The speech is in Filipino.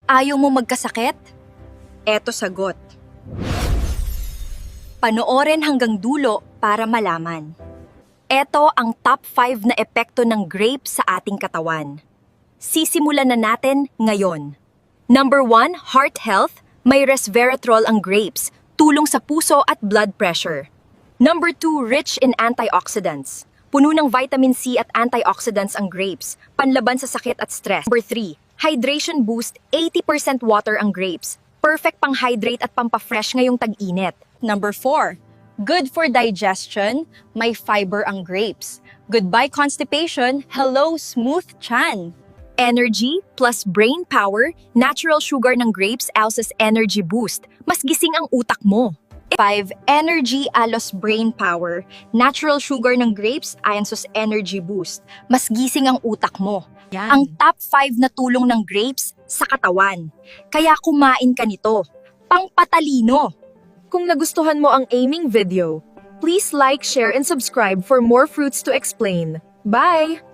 Ayaw mo magkasakit? Eto sagot. Panoorin hanggang dulo para malaman. Eto ang top 5 na epekto ng grapes sa ating katawan. Sisimulan na natin ngayon. Number 1, heart health. May resveratrol ang grapes, tulong sa puso at blood pressure. Number 2, rich in antioxidants. Puno ng vitamin C at antioxidants ang grapes, panlaban sa sakit at stress. Number 3, hydration boost, 80% water ang grapes. Perfect pang hydrate at pampafresh ngayong tag-init. Number 4, good for digestion, may fiber ang grapes. Goodbye constipation, hello smooth chan. Energy plus brain power, natural sugar ng grapes as energy boost. Mas gising ang utak mo. 5. Energy alos brain power. Natural sugar ng grapes ayon sa energy boost. Mas gising ang utak mo. Yan. Ang top 5 na tulong ng grapes sa katawan. Kaya kumain ka nito. Pangpatalino. Kung nagustuhan mo ang aming video, please like, share, and subscribe for more fruits to explain. Bye!